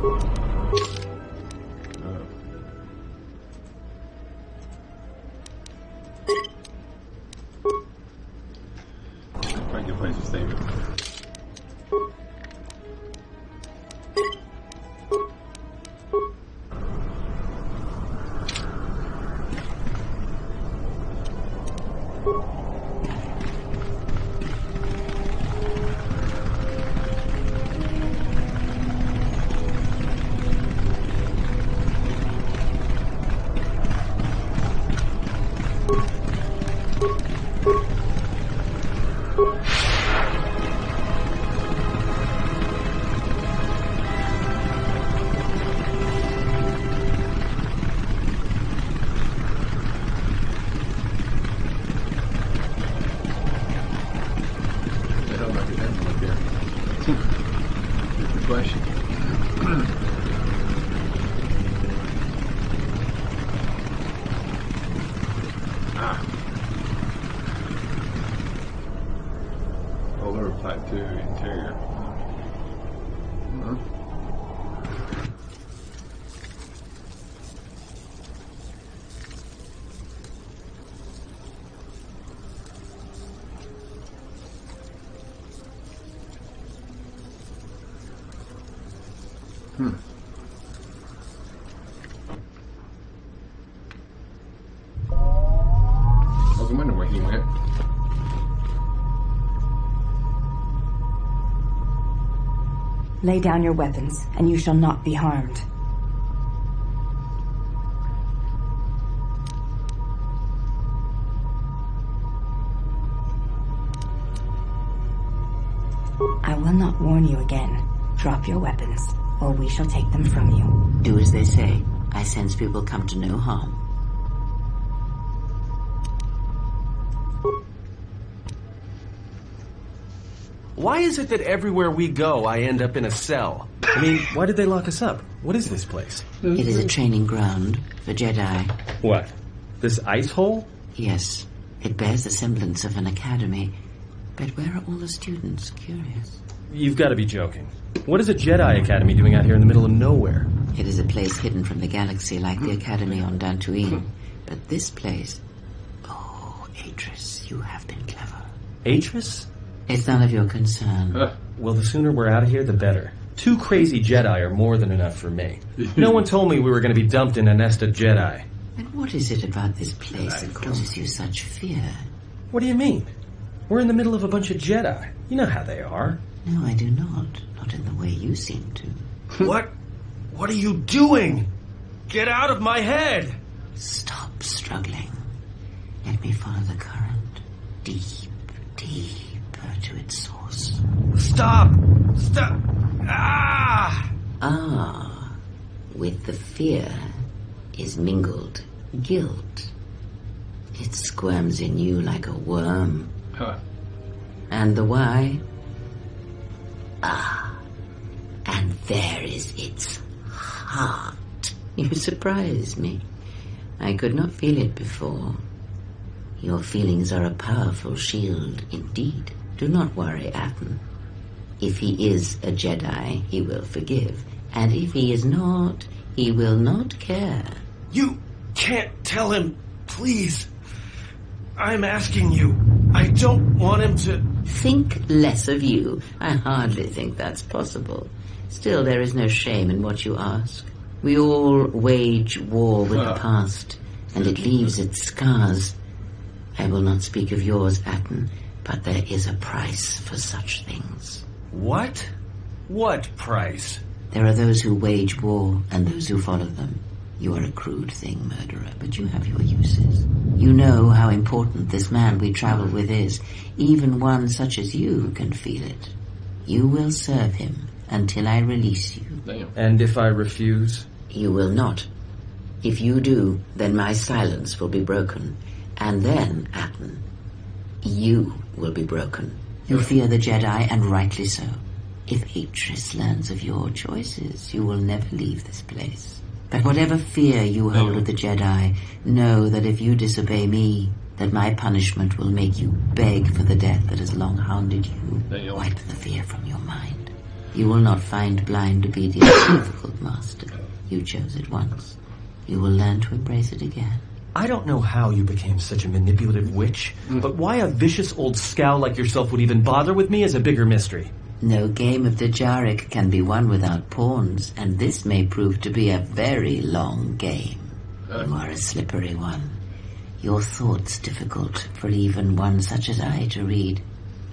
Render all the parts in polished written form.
Probably a good place to save it. I was wondering where he went. Lay down your weapons, and you shall not be harmed. I will not warn you again. Drop your weapons, or we shall take them from you. Do as they say. I sense we will come to no harm. Why is it that everywhere we go, I end up in a cell? I mean, why did they lock us up? What is this place? It is a training ground for Jedi. What? This ice hole? Yes. It bears the semblance of an academy. But where are all the students? Curious. You've got to be joking. What is a Jedi Academy doing out here in the middle of nowhere? It is a place hidden from the galaxy like the Academy on Dantooine. But this place... Oh, Atris, you have been clever. Atris? It's none of your concern. Well, the sooner we're out of here, the better. 2 crazy Jedi are more than enough for me. No one told me we were going to be dumped in a nest of Jedi. And what is it about this place that causes you such fear? What do you mean? We're in the middle of a bunch of Jedi. You know how they are. No, I do not. Not in the way you seem to. What? What are you doing? Get out of my head! Stop struggling. Let me follow the current. Deep, deeper to its source. Stop! Stop! Ah! Ah, with the fear is mingled guilt. It squirms in you like a worm. And the why? Ah, and there is its heart. You surprise me. I could not feel it before. Your feelings are a powerful shield indeed. Do not worry, Atten. If he is a Jedi, he will forgive. And if he is not, he will not care. You can't tell him, please. I'm asking you. I don't want him to... Think less of you. I hardly think that's possible. Still, there is no shame in what you ask. We all wage war with the past, and it leaves its scars. I will not speak of yours, Atten, but there is a price for such things. What? What price? There are those who wage war and those who follow them. You are a crude thing, murderer, but you have your uses. You know how important this man we travel with is. Even one such as you can feel it. You will serve him until I release you. Damn. And if I refuse? You will not. If you do, then my silence will be broken. And then, Atten, you will be broken. You fear the Jedi, and rightly so. If Atris learns of your choices, you will never leave this place. But whatever fear you hold of the Jedi, know that if you disobey me, that my punishment will make you beg for the death that has long hounded you. Damn. Wipe the fear from your mind. You will not find blind obedience difficult, Master. You chose it once. You will learn to embrace it again. I don't know how you became such a manipulative witch, but why a vicious old scowl like yourself would even bother with me is a bigger mystery. No game of the Jarek can be won without pawns, and this may prove to be a very long game. You are a slippery one. Your thoughts difficult for even one such as I to read.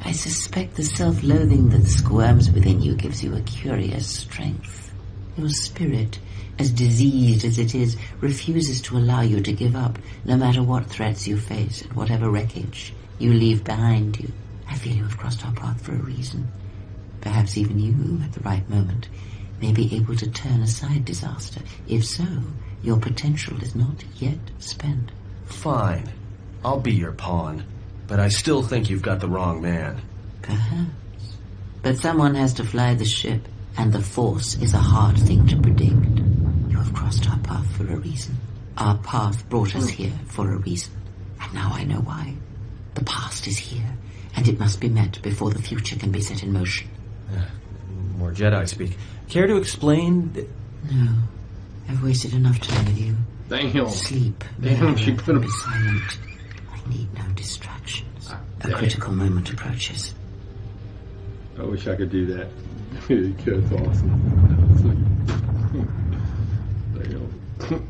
I suspect the self-loathing that squirms within you gives you a curious strength. Your spirit, as diseased as it is, refuses to allow you to give up, no matter what threats you face and whatever wreckage you leave behind you. I feel you have crossed our path for a reason. Perhaps even you, at the right moment, may be able to turn aside disaster. If so, your potential is not yet spent. Fine. I'll be your pawn. But I still think you've got the wrong man. Perhaps. But someone has to fly the ship, and the Force is a hard thing to predict. You have crossed our path for a reason. Our path brought us here for a reason. And now I know why. The past is here, and it must be met before the future can be set in motion. More Jedi speak. Care to explain? No. I've wasted enough time with you. Damn. Sleep. Damn, she put him... Be silent. I need no distractions. A critical moment approaches. I wish I could do that. That's awesome. Damn.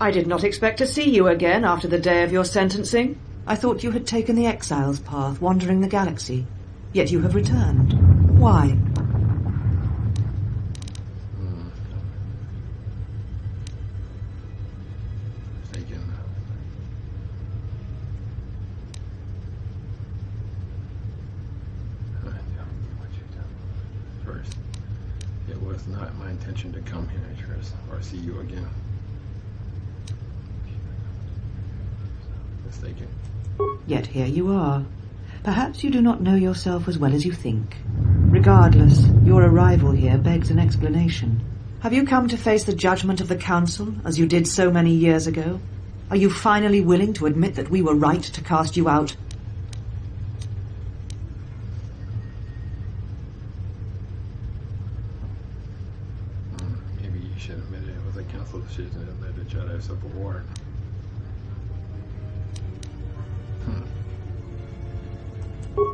I did not expect to see you again after the day of your sentencing. I thought you had taken the exile's path, wandering the galaxy. Yet you have returned. Why? First, it was not my intention to come here, Atris, or see you again. Mistaken. Yet here you are. Perhaps you do not know yourself as well as you think. Regardless, your arrival here begs an explanation. Have you come to face the judgment of the Council, as you did so many years ago? Are you finally willing to admit that we were right to cast you out? Maybe you should admit it was a Council decision that led to Jedi Civil War.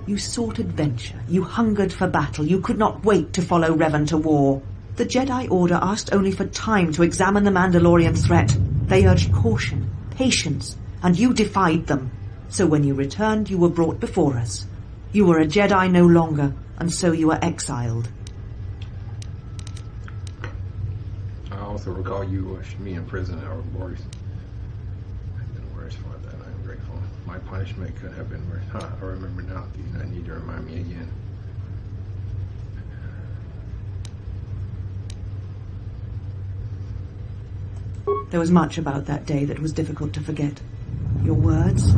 You sought adventure. You hungered for battle. You could not wait to follow Revan to war. The Jedi Order asked only for time to examine the Mandalorian threat. They urged caution, patience, and you defied them. So when you returned, you were brought before us. You were a Jedi no longer, and so you were exiled. I also recall you wished me in prison or worse. I've been worse for that. I'm grateful. My punishment could have been worse. I remember now. Do you not need to remind me again? There was much about that day that was difficult to forget. Your words,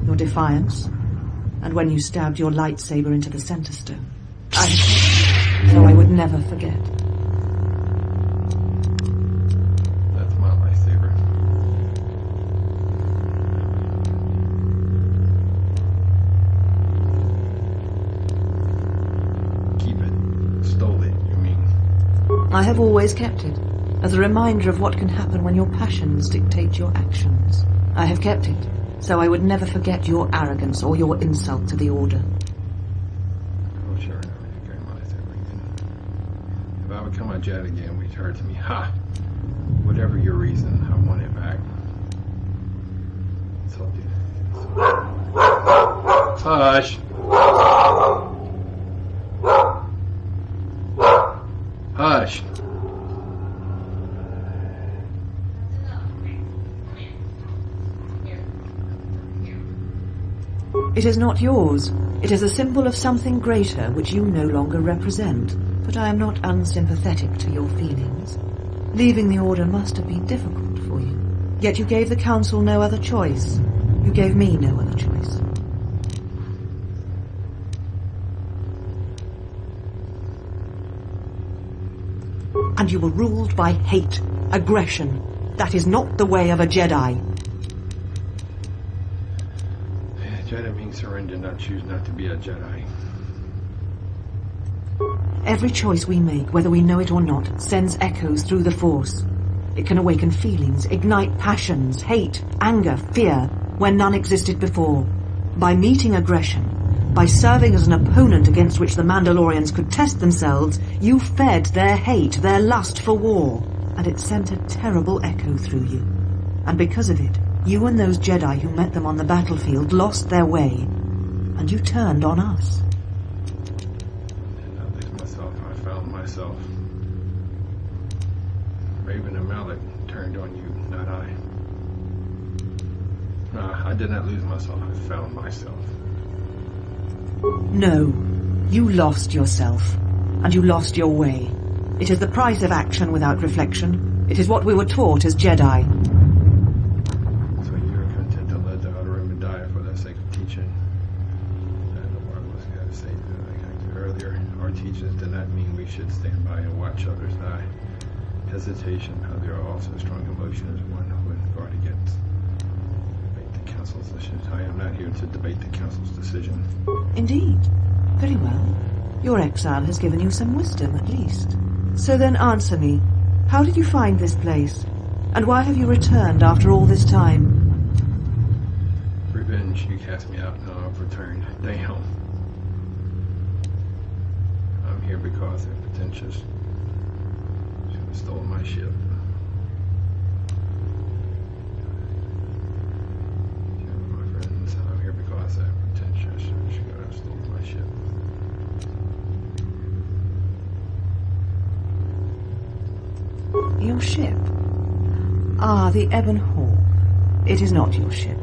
your defiance, and when you stabbed your lightsaber into the center stone. So I would never forget. That's my lightsaber. Keep it. Stole it, you mean? I have always kept it, as a reminder of what can happen when your passions dictate your actions. I have kept it, so I would never forget your arrogance or your insult to the Order. Oh, sure. No, carry my lightsaber again. If I become a Jedi again, return to me. Ha! Whatever your reason, I want it back. So, hush! Hush! It is not yours. It is a symbol of something greater which you no longer represent. But I am not unsympathetic to your feelings. Leaving the Order must have been difficult for you. Yet you gave the Council no other choice. You gave me no other choice. And you were ruled by hate, aggression. That is not the way of a Jedi. Jedi means surrender, not choose not to be a Jedi. Every choice we make, whether we know it or not, sends echoes through the Force. It can awaken feelings, ignite passions, hate, anger, fear, where none existed before. By meeting aggression, by serving as an opponent against which the Mandalorians could test themselves, you fed their hate, their lust for war, and it sent a terrible echo through you. And because of it, you and those Jedi who met them on the battlefield lost their way, and you turned on us. And I lose myself, I found myself. Raven and Malik turned on you, not I. I did not lose myself, I found myself. No, you lost yourself, and you lost your way. It is the price of action without reflection. It is what we were taught as Jedi. So you are content to let the outer rim die for the sake of teaching. And the Lord was going to say, like I said earlier, our teachings do not mean we should stand by and watch others die. Hesitation, how there are also strong emotions, one who would guard against. Debate the council's decision. I am not here to debate the council's decision. Indeed. Very well. Your exile has given you some wisdom, at least. So then answer me. How did you find this place? And why have you returned after all this time? Revenge, you cast me out, now I've returned. Damn. I'm here because they're pretentious. She would have stolen my ship. My friends, I'm here because they're pretentious. She would have stolen my ship. Your ship? Ah, the Ebon Hawk. It is not your ship.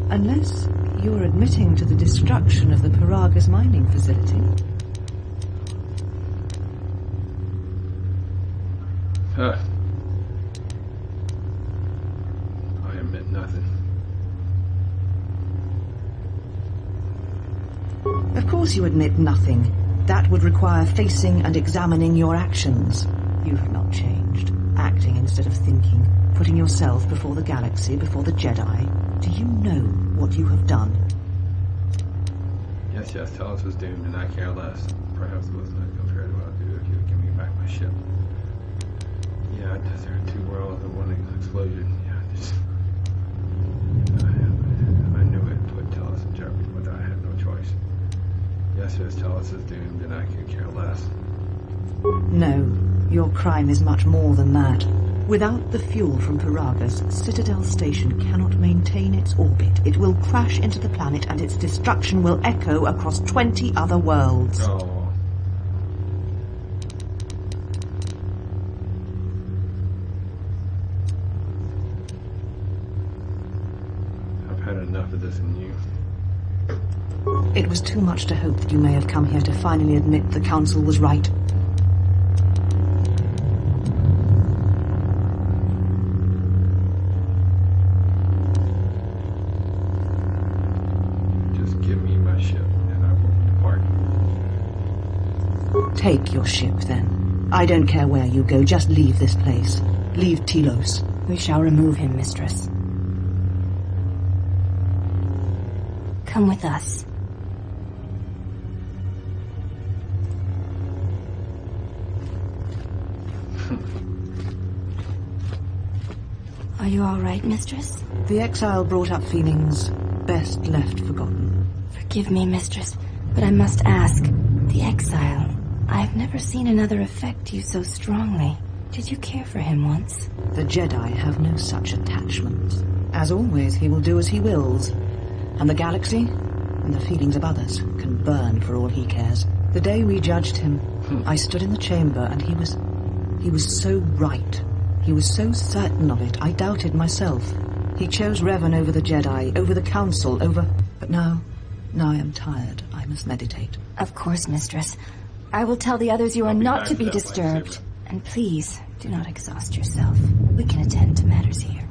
Unless you're admitting to the destruction of the Paragas mining facility. I admit nothing. Of course you admit nothing. That would require facing and examining your actions. You have not changed. Acting instead of thinking. Putting yourself before the galaxy, before the Jedi. Do you know what you have done? Yes, Talos was doomed and I care less. Perhaps it was not compared to what I'd do if you would give me back my ship. Yeah, I deserved 2 worlds and 1 explosion. Yeah, I knew it put Talos in jeopardy, but I had no choice. Yes, Talos is doomed and I could care less. No, your crime is much more than that. Without the fuel from Paragas, Citadel Station cannot maintain its orbit. It will crash into the planet and its destruction will echo across 20 other worlds. Oh. I've had enough of this in you. It was too much to hope that you may have come here to finally admit the Council was right. Take your ship, then. I don't care where you go, just leave this place. Leave Telos. We shall remove him, Mistress. Come with us. Are you all right, Mistress? The exile brought up feelings best left forgotten. Forgive me, Mistress, but I must ask. The exile. I've never seen another affect you so strongly. Did you care for him once? The Jedi have no such attachment. As always, he will do as he wills. And the galaxy, and the feelings of others, can burn for all he cares. The day we judged him, I stood in the chamber and he was so right. He was so certain of it, I doubted myself. He chose Revan over the Jedi, over the Council, over... But now I am tired. I must meditate. Of course, Mistress. I will tell the others you are not to be disturbed. And please, do not exhaust yourself. We can attend to matters here.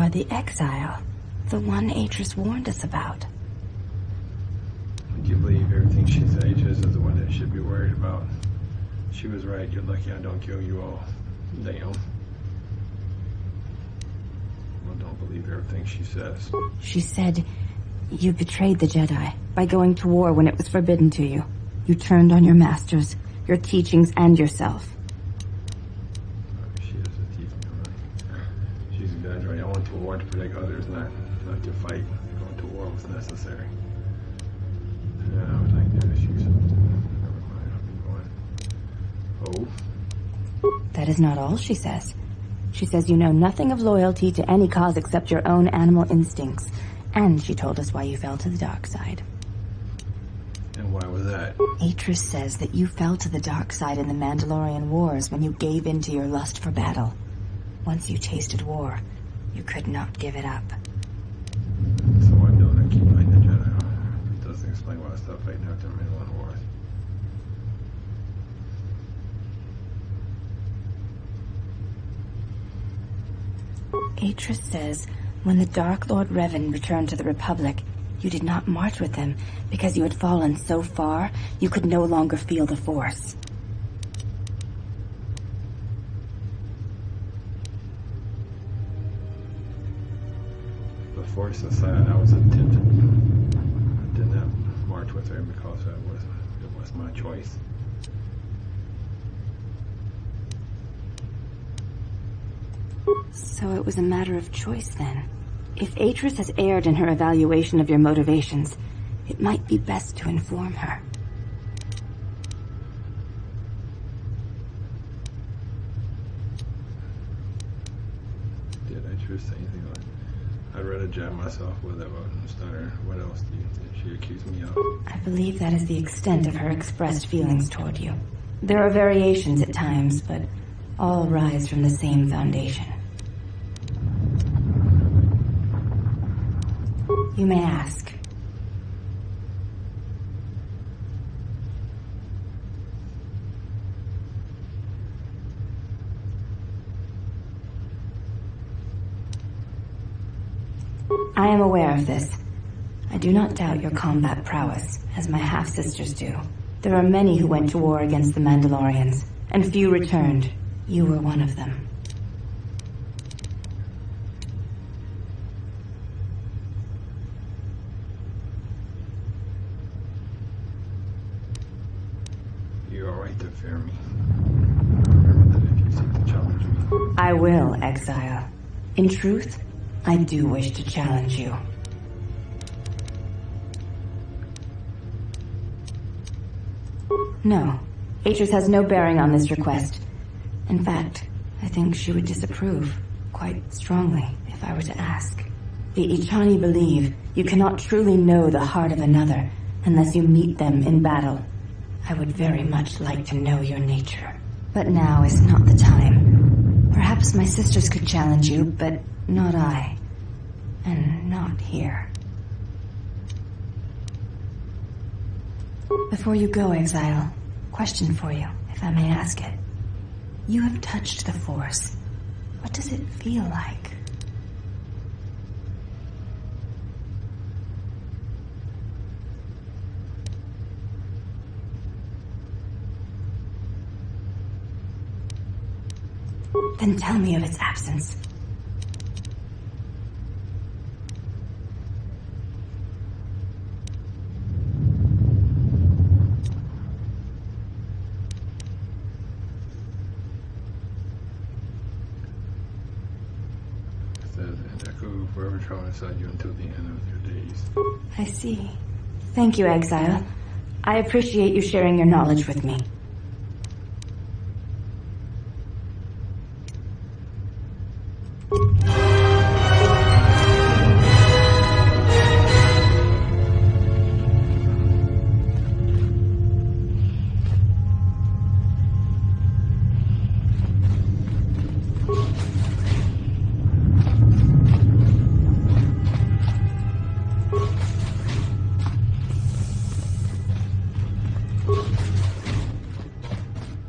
are the exile, the one Atris warned us about. Would you believe everything she said? Atris is the one that should be worried about. She was right. You're lucky I don't kill you all. Damn. Well, don't believe everything she says. She said you betrayed the Jedi by going to war when it was forbidden to you. You turned on your masters, your teachings, and yourself. She is a thief, right? She's exaggerating. I went to war to protect others, not to fight. Going to war was necessary. Yeah, I would like to shoot something. Never mind, I'll be going. Oh? That is not all she says. She says you know nothing of loyalty to any cause except your own animal instincts. And she told us why you fell to the dark side. And why was that? Atris says that you fell to the dark side in the Mandalorian Wars when you gave in to your lust for battle. Once you tasted war, you could not give it up. So why don't I keep fighting the Jedi? It doesn't explain why I stopped fighting after the Mandalorian Wars. Atris says when the Dark Lord Revan returned to the Republic, you did not march with him because you had fallen so far you could no longer feel the Force. The Force aside, I was tempted. I did not march with her because it was my choice. So it was a matter of choice then. If Atris has erred in her evaluation of your motivations, it might be best to inform her. Did Atris say anything like I'd rather jab myself with it, but Stunner, what else do you think she accused me of? I believe that is the extent of her expressed feelings toward you. There are variations at times, but all rise from the same foundation. You may ask. I am aware of this. I do not doubt your combat prowess, as my half-sisters do. There are many who went to war against the Mandalorians, and few returned. You were one of them. You are right to fear me. Remember that if you seek to challenge me. I will, Exile. In truth, I do wish to challenge you. No, Atris has no bearing on this request. In fact, I think she would disapprove, quite strongly, if I were to ask. The Ichani believe you cannot truly know the heart of another unless you meet them in battle. I would very much like to know your nature. But now is not the time. Perhaps my sisters could challenge you, but not I. And not here. Before you go, Exile, question for you, if I may ask it. You have touched the Force. What does it feel like? Then tell me of its absence. It says, and echo forever travel inside you until the end of your days. I see. Thank you, Exile. I appreciate you sharing your knowledge with me.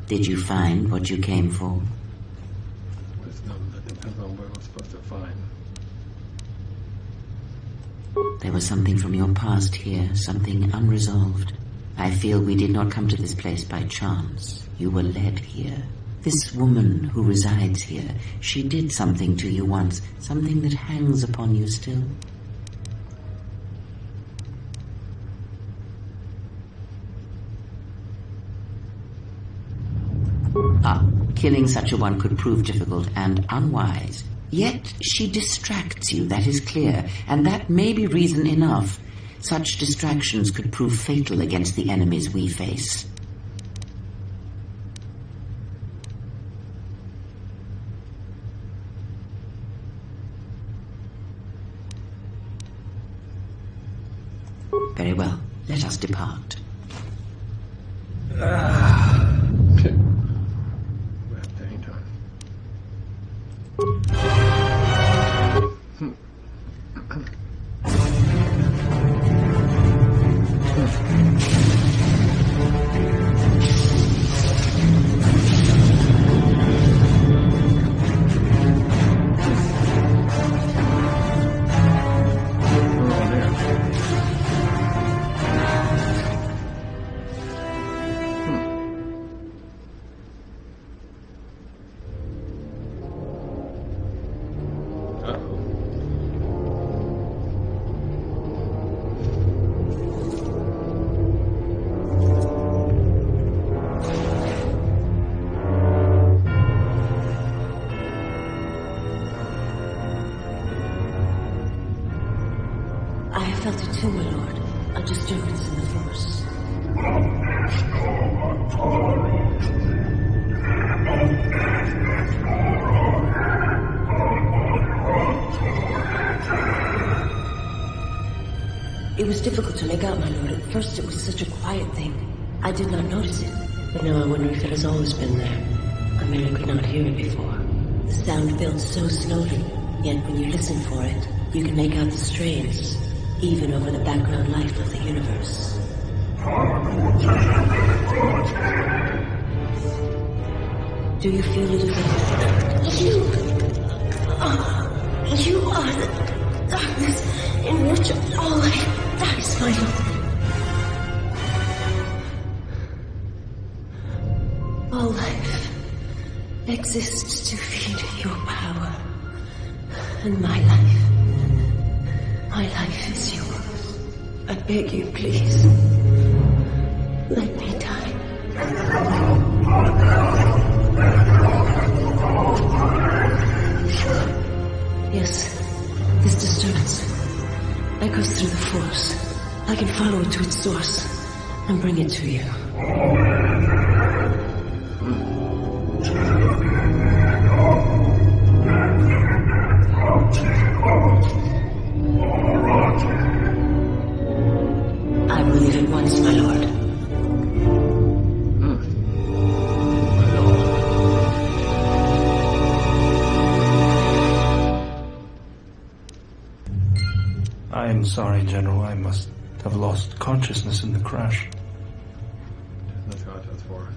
Did you find what you came for? Wisdom, that depends on what I'm supposed to find. There was something from your past here, something unresolved. I feel we did not come to this place by chance. You were led here. This woman who resides here, she did something to you once, something that hangs upon you still. Killing such a one could prove difficult and unwise. Yet she distracts you, that is clear, and that may be reason enough. Such distractions could prove fatal against the enemies we face. Very well, let us depart. Felt it too, my lord. A disturbance in the Force. It was difficult to make out, my lord. At first it was such a quiet thing. I did not notice it. But now I wonder if it has always been there. I merely could not hear it before. The sound built so slowly, yet when you listen for it, you can make out the strains, even over the background life of the universe. Do you feel it as You are the darkness in which all life dies, my lord. All life exists to feed your power, and my life is yours. I beg you, please. Let me die. Yes, this disturbance echoes through the Force. I can follow it to its source and bring it to you. I will leave at once, my lord. I am sorry, General. I must have lost consciousness in the crash. That's what that's for.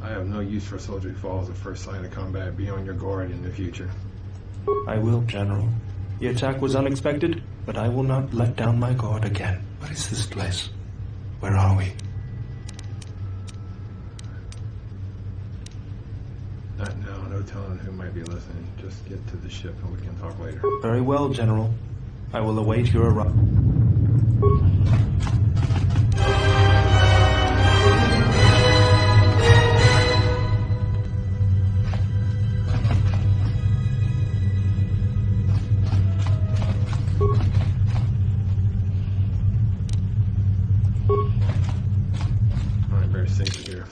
I have no use for a soldier who falls at first sign of combat. Be on your guard in the future. I will, General. The attack was unexpected, but I will not let down my guard again. What is this place? Where are we? Not now. No telling who might be listening. Just get to the ship and we can talk later. Very well, General. I will await your arrival. I'm very safe here.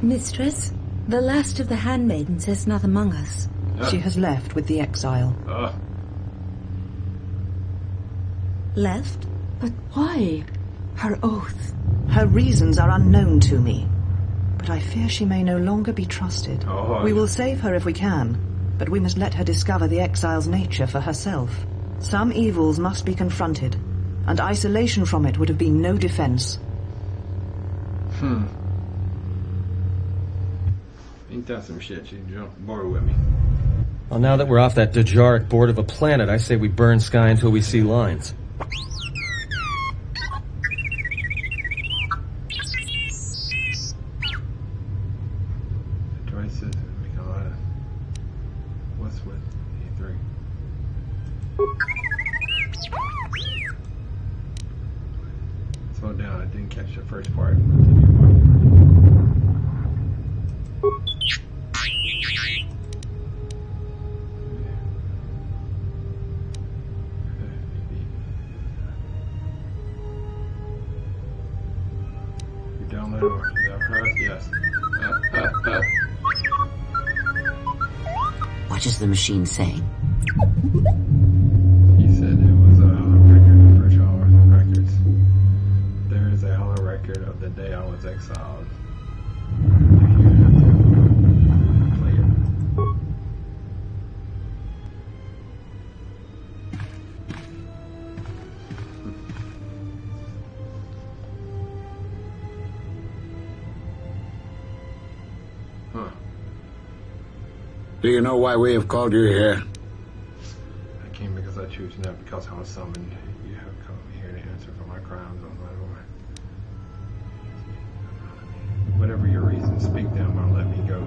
Mistress, the last of the handmaidens is not among us. She has left with the exile. Left? But why? Her oath. Her reasons are unknown to me. But I fear she may no longer be trusted. We will save her if we can, but we must let her discover the exile's nature for herself. Some evils must be confronted, and isolation from it would have been no defense. Ain't that some shit? You jump board with me. Well, now that we're off that Dajaric board of a planet, I say we burn sky until we see lines. Devices make a lot of. What's with E3? Slow down. I didn't catch the first part. Yes. What is the machine saying? He said it was a record, first holo records. There is a holo record of the day I was exiled. You have to play it. Do you know why we have called you here? I came because I choose not because I was summoned. You have come here to answer for my crimes on my Lord. Whatever your reasons, speak them or let me go.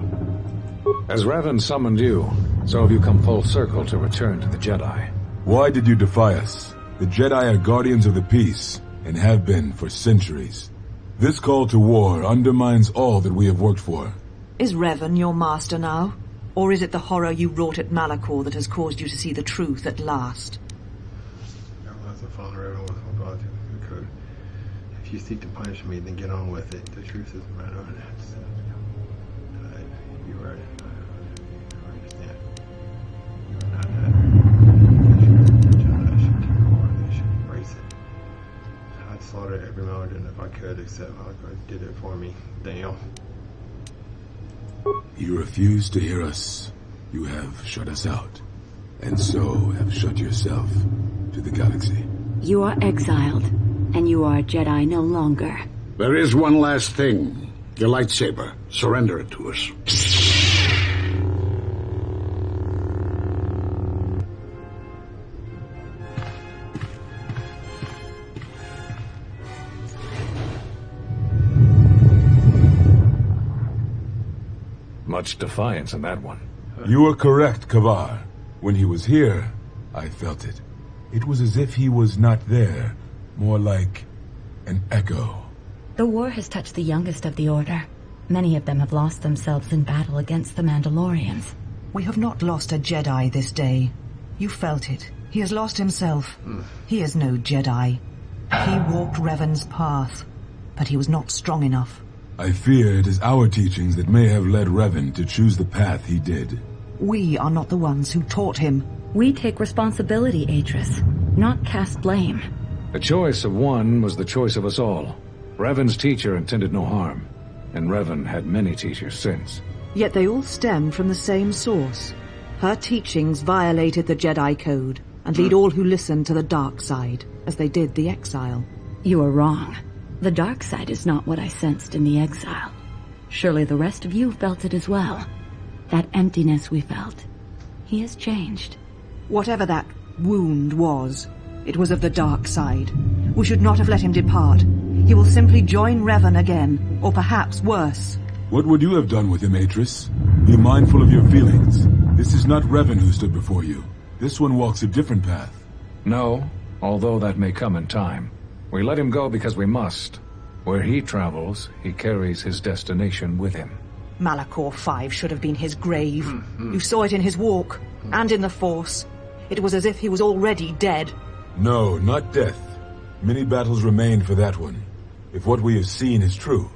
As Revan summoned you, so have you come full circle to return to the Jedi. Why did you defy us? The Jedi are guardians of the peace, and have been for centuries. This call to war undermines all that we have worked for. Is Revan your master now? Or is it the horror you wrought at Malachor that has caused you to see the truth at last? I was a father, everyone was about to code. If you seek to punish me, then get on with it. The truth is right on it. You're right. I understand. You are not that. I should take war. They should embrace it. I'd slaughter every Malachor if I could, except Malachor did it for me. Damn. You refuse to hear us. You have shut us out, and so have shut yourself to the galaxy. You are exiled, and you are a Jedi no longer. There is one last thing. Your lightsaber. Surrender it to us. Much defiance in that one. You are correct, Kavar. When he was here, I felt it. It was as if he was not there, more like an echo. The war has touched the youngest of the Order. Many of them have lost themselves in battle against the Mandalorians. We have not lost a Jedi this day. You felt it. He has lost himself. He is no Jedi. He walked Revan's path, but he was not strong enough. I fear it is our teachings that may have led Revan to choose the path he did. We are not the ones who taught him. We take responsibility, Atris, not cast blame. The choice of one was the choice of us all. Revan's teacher intended no harm, and Revan had many teachers since. Yet they all stem from the same source. Her teachings violated the Jedi Code, and lead all who listen to the dark side, as they did the exile. You are wrong. The dark side is not what I sensed in the exile. Surely the rest of you felt it as well. That emptiness we felt. He has changed. Whatever that wound was, it was of the dark side. We should not have let him depart. He will simply join Revan again, or perhaps worse. What would you have done with him, Atris? Be mindful of your feelings. This is not Revan who stood before you. This one walks a different path. No, although that may come in time. We let him go because we must. Where he travels, he carries his destination with him. Malachor 5 should have been his grave. You saw it in his walk, and in the Force. It was as if he was already dead. No, not death. Many battles remain for that one. If what we have seen is true,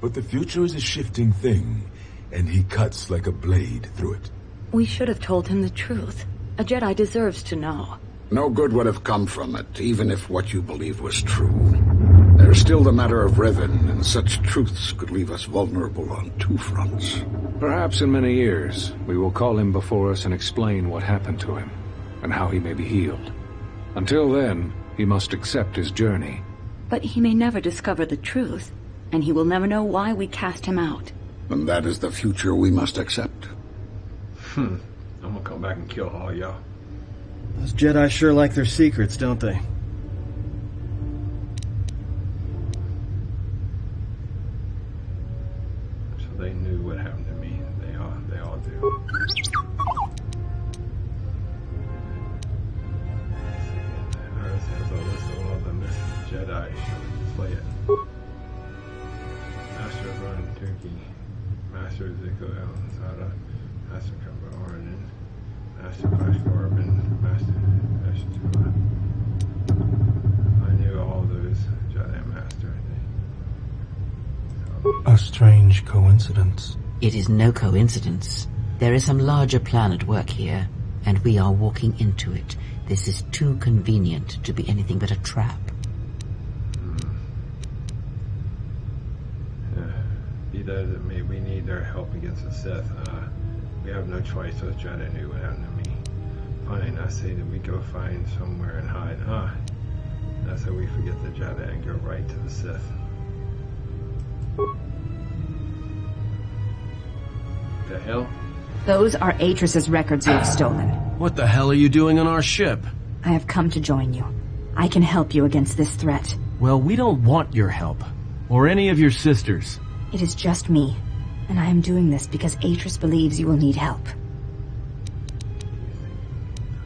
But the future is a shifting thing, and he cuts like a blade through it. We should have told him the truth. A Jedi deserves to know. No good would have come from it, even if what you believe was true. There's still the matter of Revan, and such truths could leave us vulnerable on two fronts. Perhaps in many years, we will call him before us and explain what happened to him, and how he may be healed. Until then, he must accept his journey. But he may never discover the truth, and he will never know why we cast him out. And that is the future we must accept. I'm gonna come back and kill all y'all. Those Jedi sure like their secrets, don't they? So they knew what happened to me. They all do. This has a list of all the missing Jedi. Let's play it. Master Ron Turkey, Master Zico Zada, Master Kaba Ornan, Master Flash Corbin, Master Ashtua. I knew all those Jedi Master, I think. A strange coincidence. It is no coincidence. There is some larger plan at work here, and we are walking into it. This is too convenient to be anything but a trap. Be that as it may, we need their help against the Sith. We have no choice. Those Jedi knew what happened to me. Fine, I say that we go find somewhere and hide. That's how we forget the Jedi and go right to the Sith. The hell? Those are Atris's records you have stolen. What the hell are you doing on our ship? I have come to join you. I can help you against this threat. Well, we don't want your help. Or any of your sisters. It is just me, and I am doing this because Atris believes you will need help. I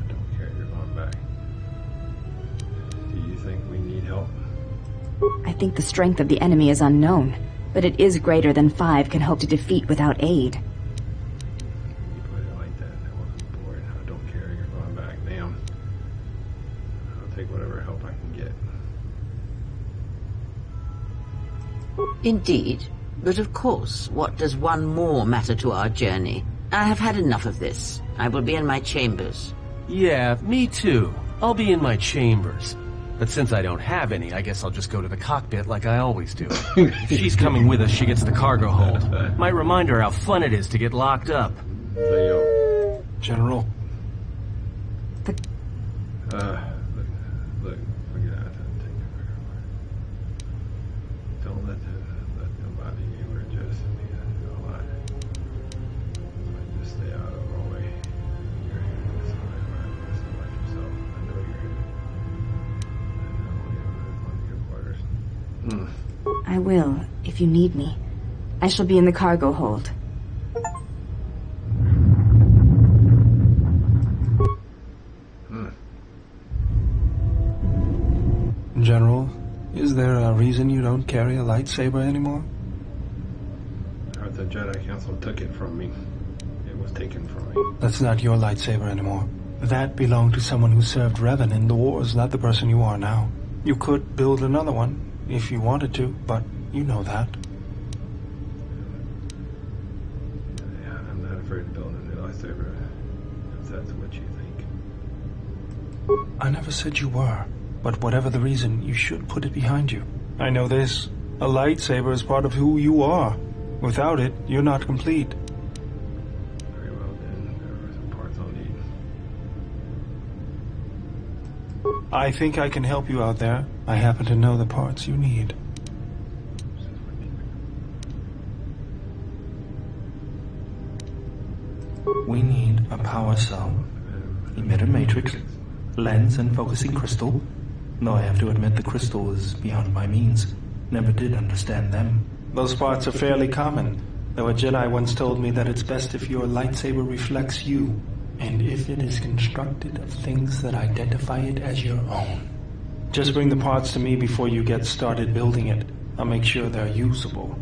don't care, you're going back. Do you think we need help? I think the strength of the enemy is unknown, but it is greater than 5 can hope to defeat without aid. You put it like that, I wasn't bored. I don't care, you're going back. Damn. I'll take whatever help I can get. Indeed. But of course, what does one more matter to our journey? I have had enough of this. I will be in my chambers. Yeah, me too. I'll be in my chambers. But since I don't have any, I guess I'll just go to the cockpit like I always do. If she's coming with us, she gets the cargo hold. Might remind her how fun it is to get locked up. General. Look, we're gonna have to take it. Don't let nobody or just me do a lot. Just stay out of our way. You're here, so watch yourself. I know you're here. I know you're going to your quarters. I will, if you need me. I shall be in the cargo hold. General, is there a reason you don't carry a lightsaber anymore? I heard the Jedi Council took it from me. It was taken from me. That's not your lightsaber anymore. That belonged to someone who served Revan in the wars, not the person you are now. You could build another one, if you wanted to, but you know that. Yeah, I'm not afraid to build a new lightsaber, if that's what you think. I never said you were, but whatever the reason, you should put it behind you. I know this. A lightsaber is part of who you are. Without it, you're not complete. Very well then, there are some parts I'll need. I think I can help you out there. I happen to know the parts you need. We need a power cell, emitter matrix, lens and focusing crystal. Though I have to admit the crystal is beyond my means. Never did understand them. Those parts are fairly common, though a Jedi once told me that it's best if your lightsaber reflects you, and if it is constructed of things that identify it as your own. Just bring the parts to me before you get started building it. I'll make sure they're usable.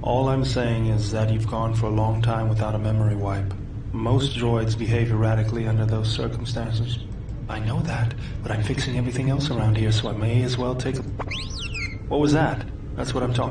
All I'm saying is that you've gone for a long time without a memory wipe. Most droids behave erratically under those circumstances. I know that, but I'm fixing everything else around here, so I may as well take a... What was that? That's what I'm talking